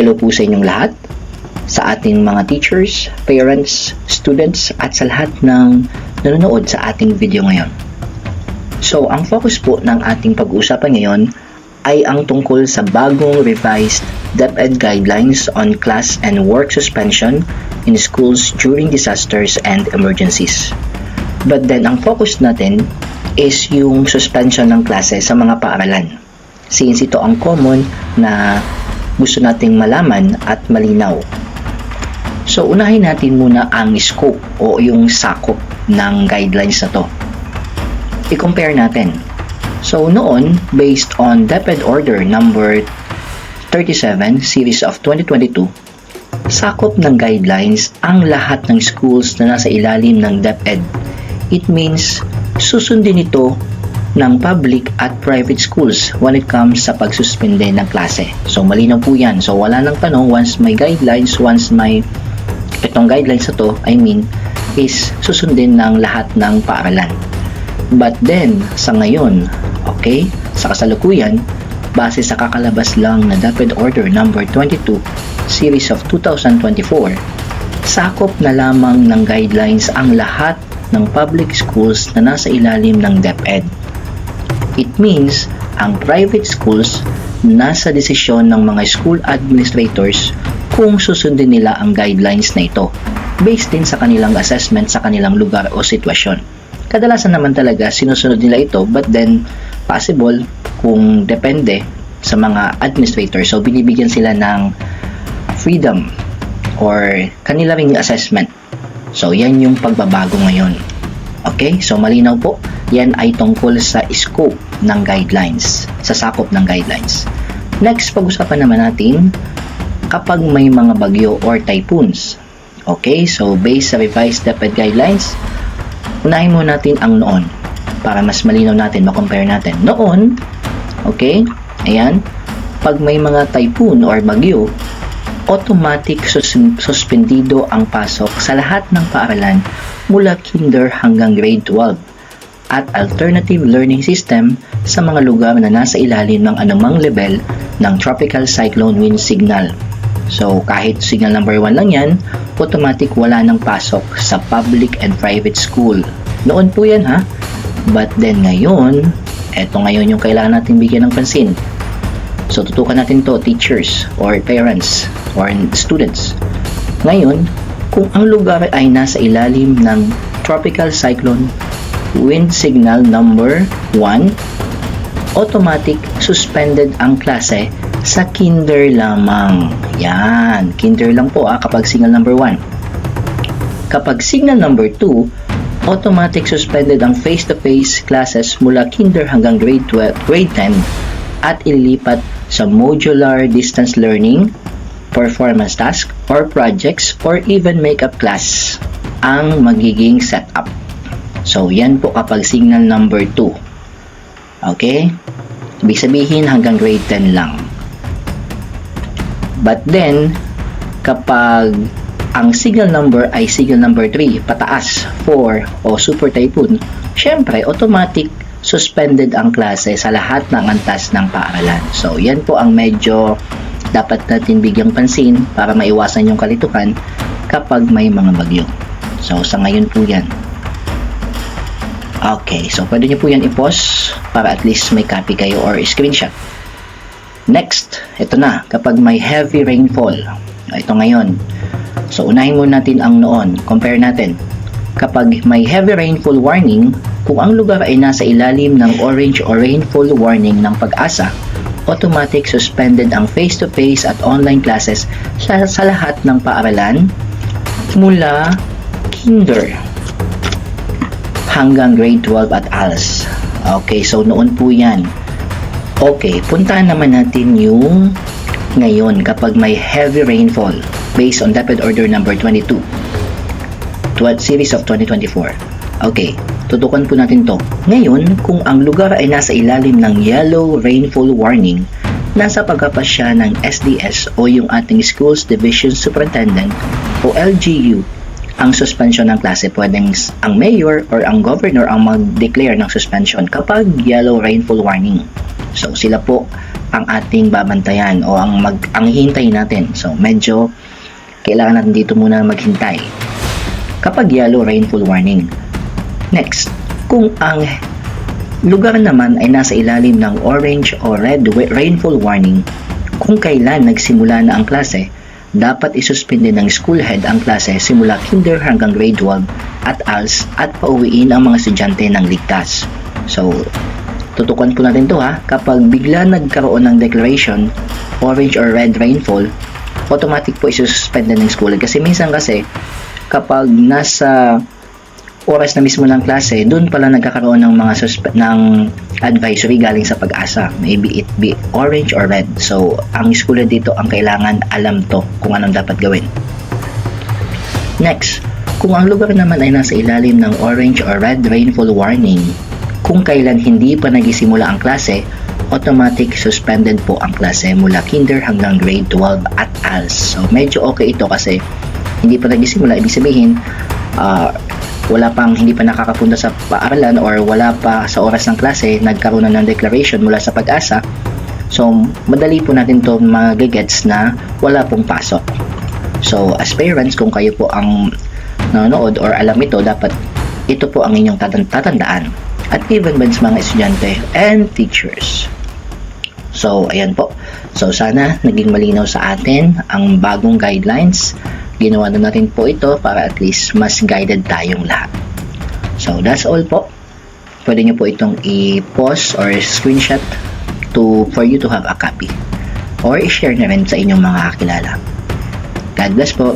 Hello po sa inyong lahat, sa ating mga teachers, parents, students, at sa lahat ng nanonood sa ating video ngayon. So, ang focus po ng ating pag-uusapan ngayon ay ang tungkol sa bagong revised DepEd guidelines on class and work suspension in schools during disasters and emergencies. But then, ang focus natin is yung suspension ng klase sa mga paaralan. Since ito ang common na gusto nating malaman at malinaw. So, unahin natin muna ang scope o yung sakop ng guidelines na to. I-compare natin. So, noon, based on DepEd Order number 37, Series of 2022, sakop ng guidelines ang lahat ng schools na nasa ilalim ng DepEd. It means, susundin ito ng public at private schools when it comes sa pagsuspende ng klase. So, malinaw po yan. So, wala nang tanong once may guidelines, once may itong guidelines na to, is susundin ng lahat ng paaralan. But then, sa ngayon, okay, sa kasalukuyan, base sa kakalabas lang na DepEd Order number 22, Series of 2024, sakop na lamang ng guidelines ang lahat ng public schools na nasa ilalim ng DepEd. It means, ang private schools nasa desisyon ng mga school administrators kung susundin nila ang guidelines na ito based din sa kanilang assessment sa kanilang lugar o sitwasyon. Kadalasan naman talaga sinusunod nila ito, but then possible kung depende sa mga administrators. So binibigyan sila ng freedom or kanilang assessment. So yan yung pagbabago ngayon. Okay, so malinaw po, yan ay tungkol sa scope ng guidelines, sa sakop ng guidelines. Next, pag-usapan naman natin kapag may mga bagyo or typhoons. Okay, so based sa revised DepEd guidelines, unahin muna natin ang noon para mas malinaw natin, makompare natin. Noon, okay, ayan, pag may mga typhoon or bagyo, automatic suspendido ang pasok sa lahat ng paaralan mula kinder hanggang grade 12 at alternative learning system sa mga lugar na nasa ilalim ng anumang level ng tropical cyclone wind signal. So, kahit signal number 1 lang yan, automatic wala nang pasok sa public and private school. Noon po yan ha, but then ngayon, eto ngayon yung kailangan natin bigyan ng pansin. So, tutukan natin to, teachers or parents or students. Ngayon, kung ang lugar ay nasa ilalim ng tropical cyclone wind signal number 1, automatic suspended ang klase sa kinder lamang. Yan, kinder lang po kapag signal number 1. Kapag signal number 2, automatic suspended ang face-to-face classes mula kinder hanggang grade 10 at ililipat sa modular distance learning, performance task, or projects, or even makeup class ang magiging setup. So, yan po kapag signal number 2. Okay? Ibig sabihin hanggang grade 10 lang. But then, kapag ang signal number ay signal number 3, pataas, 4, o super typhoon, syempre, automatic suspended ang klase sa lahat ng antas ng paaralan. So, yan po ang medyo dapat natin bigyang pansin para maiwasan yung kalituhan kapag may mga bagyo. So, sa ngayon po yan. Okay, so pwede nyo po yan i-pause para at least may copy kayo or screenshot. Next, ito na, kapag may heavy rainfall. Ito ngayon. So, unahin muna natin ang noon. Compare natin. Kapag may heavy rainfall warning, kung ang lugar ay nasa ilalim ng orange or rainfall warning ng Pag-asa, automatic suspended ang face-to-face at online classes sa lahat ng paaralan mula kinder hanggang grade 12 at ALS. Okay, so noon po yan. Okay, puntahan naman natin yung ngayon kapag may heavy rainfall based on DepEd Order number 22, Series of 2024. Okay, tutukan po natin to. Ngayon, kung ang lugar ay nasa ilalim ng yellow rainfall warning, nasa pagkapasya ng SDS o yung ating Schools Division Superintendent o LGU ang suspension ng klase. Pwedeng ang mayor or ang governor ang mag-declare ng suspension kapag yellow rainfall warning. So, sila po ang ating babantayan o ang hihintayin natin. So, medyo kailangan natin dito muna maghintay kapag yellow rainfall warning. Next, kung ang lugar naman ay nasa ilalim ng orange o red rainfall warning, kung kailan nagsimula na ang klase, dapat isuspende ng school head ang klase simula kinder hanggang grade 12 at ALS at pauwiin ang mga estudyante ng ligtas. So, tutukan po natin to ha. Kapag bigla nagkaroon ng declaration, orange or red rainfall, automatic po isuspende ng school head. Kasi minsan kapag nasa oras na mismo ng klase, doon pala nagkakaroon ng mga ng advisory galing sa Pag-asa. Maybe it be orange or red. So, ang school dito ang kailangan alam to kung anong dapat gawin. Next, kung ang lugar naman ay nasa ilalim ng orange or red rainfall warning, kung kailan hindi pa nagisimula ang klase, automatic suspended po ang klase mula kinder hanggang grade 12 at ALS. So, medyo okay ito kasi hindi pa nagisimula, ibig sabihin hindi pa nakakapunta sa paaralan or wala pa sa oras ng klase, nagkaroon na ng declaration mula sa Pag-asa. So, madali po natin to magigets na wala pong pasok. So, as parents, kung kayo po ang nanonood or alam ito, dapat ito po ang inyong tatandaan. At even ba sa mga estudyante and teachers. So, ayan po. So, sana naging malinaw sa atin ang bagong guidelines. Ginawa na natin po ito para at least mas guided tayong lahat. So, that's all po. Pwede nyo po itong i-pause or screenshot for you to have a copy. Or i-share na rin sa inyong mga kakilala. God bless po.